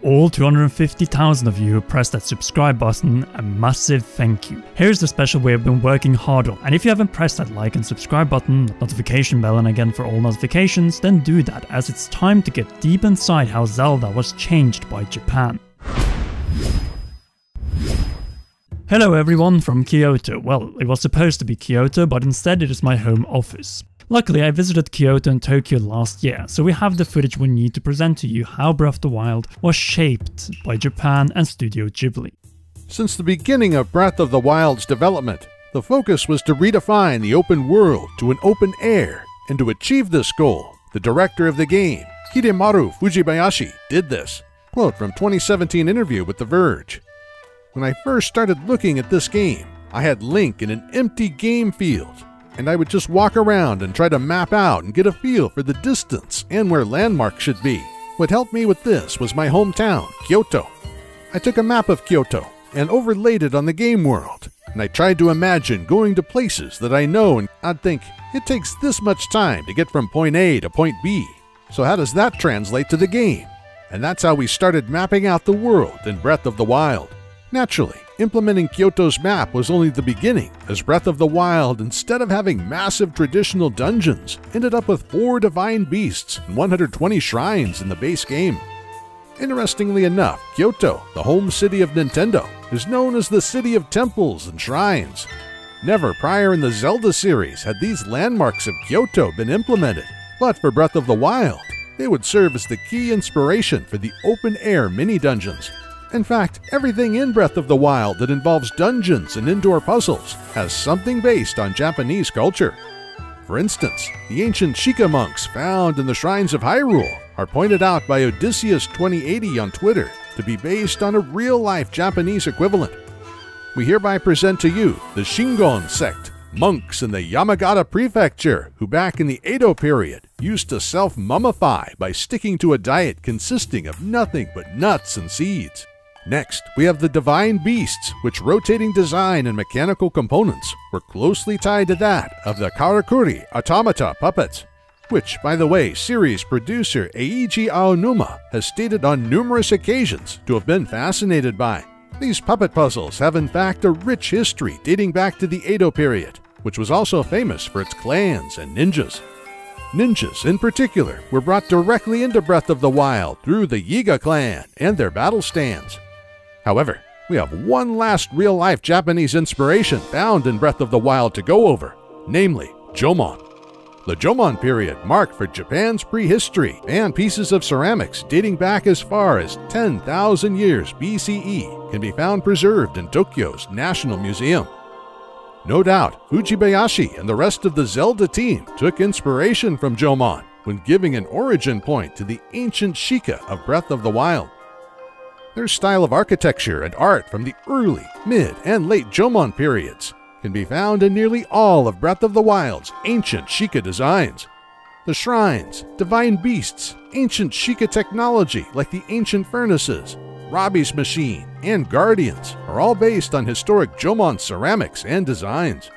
all 250,000 of you who pressed that subscribe button, a massive thank you. Here's the special we have been working hard on, and if you haven't pressed that like and subscribe button, notification bell and again for all notifications, then do that, as it's time to get deep inside how Zelda was changed by Japan. Hello everyone from Kyoto. Well, it was supposed to be Kyoto, but instead it is my home office. Luckily, I visited Kyoto and Tokyo last year, so we have the footage we need to present to you how Breath of the Wild was shaped by Japan and Studio Ghibli. Since the beginning of Breath of the Wild's development, the focus was to redefine the open world to an open air, and to achieve this goal, the director of the game, Hidemaru Fujibayashi, did this. Quote from 2017 interview with The Verge. When I first started looking at this game, I had Link in an empty game field, and I would just walk around and try to map out and get a feel for the distance and where landmarks should be. What helped me with this was my hometown, Kyoto. I took a map of Kyoto and overlaid it on the game world, and I tried to imagine going to places that I know, and I'd think, it takes this much time to get from point A to point B, so how does that translate to the game? And that's how we started mapping out the world in Breath of the Wild. Naturally, implementing Kyoto's map was only the beginning, as Breath of the Wild, instead of having massive traditional dungeons, ended up with 4 divine beasts and 120 shrines in the base game. Interestingly enough, Kyoto, the home city of Nintendo, is known as the City of Temples and Shrines. Never prior in the Zelda series had these landmarks of Kyoto been implemented, but for Breath of the Wild, they would serve as the key inspiration for the open-air mini-dungeons. In fact, everything in Breath of the Wild that involves dungeons and indoor puzzles has something based on Japanese culture. For instance, the ancient Shika monks found in the shrines of Hyrule are pointed out by Odysseus2080 on Twitter to be based on a real-life Japanese equivalent. We hereby present to you the Shingon sect, monks in the Yamagata prefecture who back in the Edo period used to self-mummify by sticking to a diet consisting of nothing but nuts and seeds. Next, we have the Divine Beasts, which rotating design and mechanical components were closely tied to that of the Karakuri Automata puppets, which, by the way, series producer Eiji Aonuma has stated on numerous occasions to have been fascinated by. These puppet puzzles have in fact a rich history dating back to the Edo period, which was also famous for its clans and ninjas. Ninjas, in particular, were brought directly into Breath of the Wild through the Yiga clan and their battle stands. However, we have one last real-life Japanese inspiration found in Breath of the Wild to go over, namely Jomon. The Jomon period marked for Japan's prehistory, and pieces of ceramics dating back as far as 10,000 years BCE can be found preserved in Tokyo's National Museum. No doubt, Fujibayashi and the rest of the Zelda team took inspiration from Jomon when giving an origin point to the ancient Shika of Breath of the Wild. Their style of architecture and art from the early, mid, and late Jomon periods can be found in nearly all of Breath of the Wild's ancient Shika designs. The shrines, divine beasts, ancient Shika technology like the ancient furnaces, Robbie's machine, and guardians are all based on historic Jomon ceramics and designs.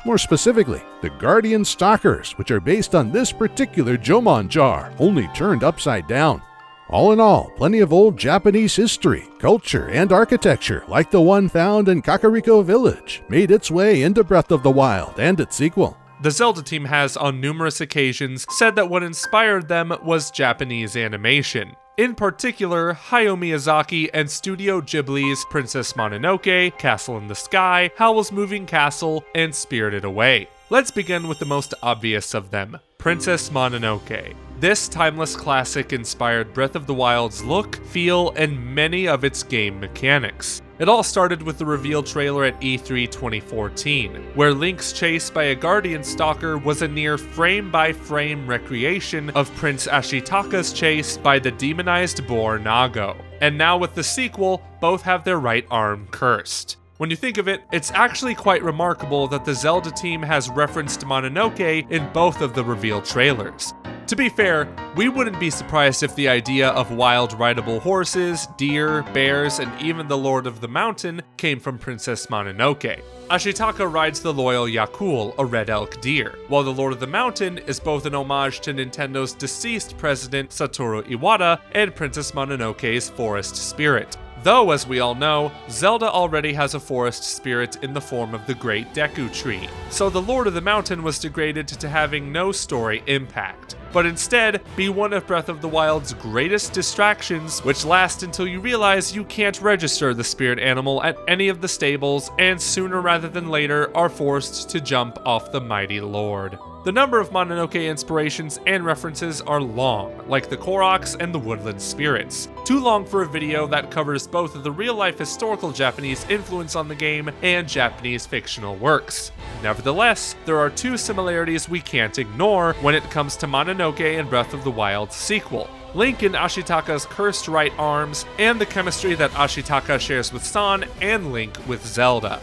More specifically, the guardian stalkers, which are based on this particular Jomon jar, only turned upside down. All in all, plenty of old Japanese history, culture, and architecture like the one found in Kakariko Village made its way into Breath of the Wild and its sequel. The Zelda team has on numerous occasions said that what inspired them was Japanese animation. In particular, Hayao Miyazaki and Studio Ghibli's Princess Mononoke, Castle in the Sky, Howl's Moving Castle, and Spirited Away. Let's begin with the most obvious of them, Princess Mononoke. This timeless classic inspired Breath of the Wild's look, feel, and many of its game mechanics. It all started with the reveal trailer at E3 2014, where Link's chase by a Guardian Stalker was a near frame-by-frame recreation of Prince Ashitaka's chase by the demonized boar Nago. And now with the sequel, both have their right arm cursed. When you think of it, it's actually quite remarkable that the Zelda team has referenced Mononoke in both of the reveal trailers. To be fair, we wouldn't be surprised if the idea of wild rideable horses, deer, bears, and even the Lord of the Mountain came from Princess Mononoke. Ashitaka rides the loyal Yakul, a red elk deer, while the Lord of the Mountain is both an homage to Nintendo's deceased president Satoru Iwata and Princess Mononoke's forest spirit. Though, as we all know, Zelda already has a forest spirit in the form of the Great Deku Tree, so the Lord of the Mountain was degraded to having no story impact, but instead be one of Breath of the Wild's greatest distractions, which last until you realize you can't register the spirit animal at any of the stables and sooner rather than later are forced to jump off the mighty Lord. The number of Mononoke inspirations and references are long, like the Koroks and the Woodland Spirits. Too long for a video that covers both the real-life historical Japanese influence on the game and Japanese fictional works. Nevertheless, there are two similarities we can't ignore when it comes to Mononoke and Breath of the Wild's sequel: Link and Ashitaka's cursed right arms, and the chemistry that Ashitaka shares with San and Link with Zelda.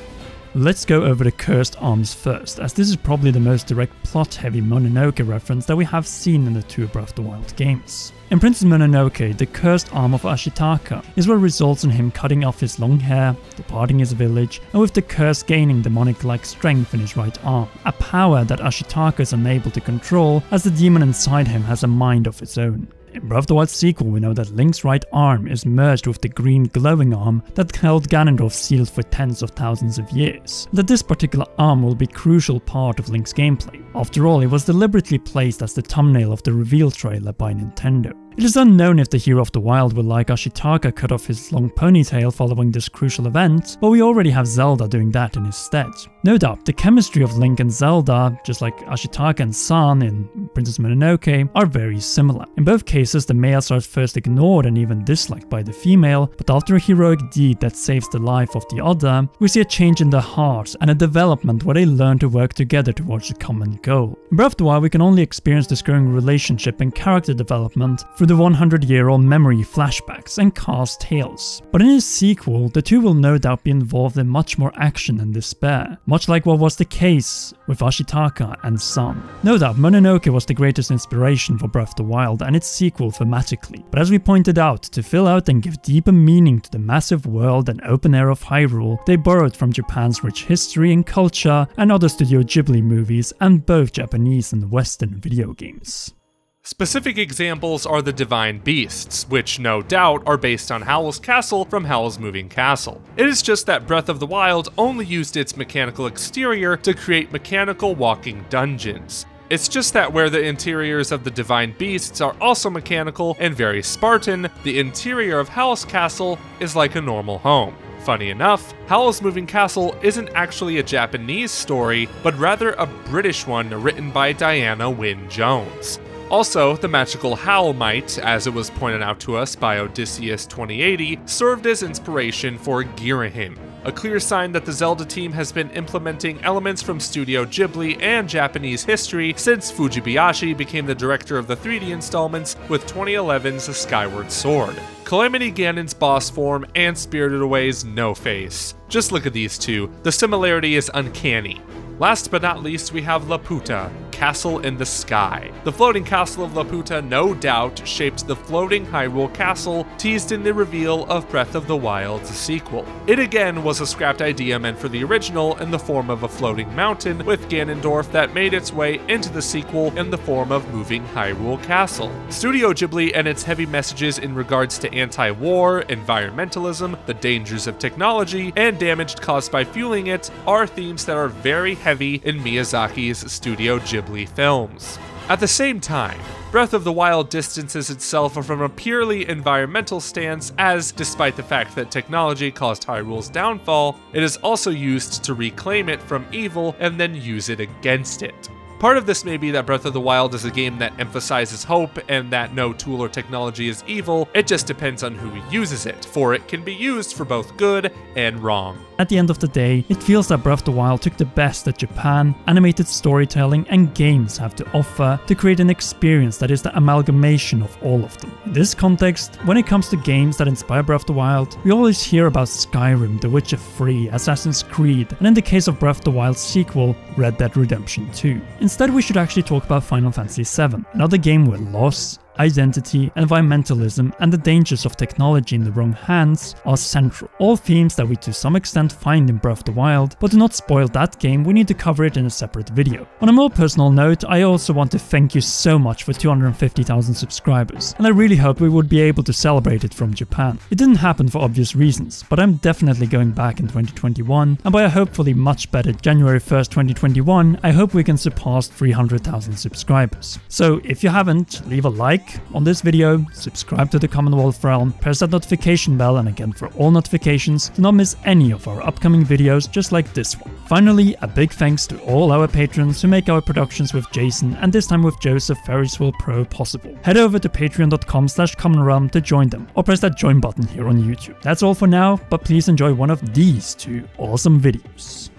Let's go over the cursed arms first, as this is probably the most direct plot-heavy Mononoke reference that we have seen in the two Breath of the Wild games. In Princess Mononoke, the cursed arm of Ashitaka is what results in him cutting off his long hair, departing his village, and with the curse gaining demonic-like strength in his right arm, a power that Ashitaka is unable to control as the demon inside him has a mind of its own. In Breath of the Wild sequel, we know that Link's right arm is merged with the green glowing arm that held Ganondorf sealed for tens of thousands of years, that this particular arm will be a crucial part of Link's gameplay. After all, it was deliberately placed as the thumbnail of the reveal trailer by Nintendo. It is unknown if the hero of the wild will like Ashitaka cut off his long ponytail following this crucial event, but we already have Zelda doing that in his stead. No doubt, the chemistry of Link and Zelda, just like Ashitaka and San in Princess Mononoke, are very similar. In both cases, the males are at first ignored and even disliked by the female, but after a heroic deed that saves the life of the other, we see a change in their hearts and a development where they learn to work together towards a common goal. In Breath of the Wild, we can only experience this growing relationship and character development through the 100-year-old memory flashbacks and cast tales. But in his sequel, the two will no doubt be involved in much more action and despair, much like what was the case with Ashitaka and San. No doubt, Mononoke was the greatest inspiration for Breath of the Wild and its sequel thematically, but as we pointed out, to fill out and give deeper meaning to the massive world and open air of Hyrule, they borrowed from Japan's rich history and culture and other Studio Ghibli movies and both Japanese and Western video games. Specific examples are the Divine Beasts, which no doubt are based on Howl's Castle from Howl's Moving Castle. It is just that Breath of the Wild only used its mechanical exterior to create mechanical walking dungeons. It's just that where the interiors of the Divine Beasts are also mechanical and very Spartan, the interior of Howl's Castle is like a normal home. Funny enough, Howl's Moving Castle isn't actually a Japanese story, but rather a British one written by Diana Wynne Jones. Also, the magical Howl Might, as it was pointed out to us by Odysseus 2080, served as inspiration for Girahim, a clear sign that the Zelda team has been implementing elements from Studio Ghibli and Japanese history since Fujibayashi became the director of the 3D installments with 2011's Skyward Sword. Calamity Ganon's boss form and Spirited Away's No Face. Just look at these two, the similarity is uncanny. Last but not least, we have Laputa, Castle in the Sky. The floating castle of Laputa no doubt shaped the floating Hyrule Castle teased in the reveal of Breath of the Wild's sequel. It again was a scrapped idea meant for the original in the form of a floating mountain with Ganondorf that made its way into the sequel in the form of moving Hyrule Castle. Studio Ghibli and its heavy messages in regards to anti-war, environmentalism, the dangers of technology, and damage caused by fueling it are themes that are very heavy in Miyazaki's Studio Ghibli films. At the same time, Breath of the Wild distances itself from a purely environmental stance as, despite the fact that technology caused Hyrule's downfall, it is also used to reclaim it from evil and then use it against it. Part of this may be that Breath of the Wild is a game that emphasizes hope and that no tool or technology is evil, it just depends on who uses it, for it can be used for both good and wrong. At the end of the day, it feels that Breath of the Wild took the best that Japan, animated storytelling and games have to offer to create an experience that is the amalgamation of all of them. In this context, when it comes to games that inspire Breath of the Wild, we always hear about Skyrim, The Witcher 3, Assassin's Creed, and in the case of Breath of the Wild's sequel, Red Dead Redemption 2. In Instead, we should actually talk about Final Fantasy VII, another game where loss, identity, environmentalism, and the dangers of technology in the wrong hands are central. All themes that we to some extent find in Breath of the Wild, but to not spoil that game, we need to cover it in a separate video. On a more personal note, I also want to thank you so much for 250,000 subscribers, and I really hope we would be able to celebrate it from Japan. It didn't happen for obvious reasons, but I'm definitely going back in 2021, and by a hopefully much better January 1st, 2021, I hope we can surpass 300,000 subscribers. So if you haven't, leave a like on this video, subscribe to the Commonwealth Realm, press that notification bell, and again for all notifications to not miss any of our upcoming videos just like this one. Finally, a big thanks to all our patrons who make our productions with Jason and this time with Joseph Ferris Wheel Pro possible. Head over to patreon.com/commonrealm to join them, or press that join button here on YouTube. That's all for now, but please enjoy one of these two awesome videos.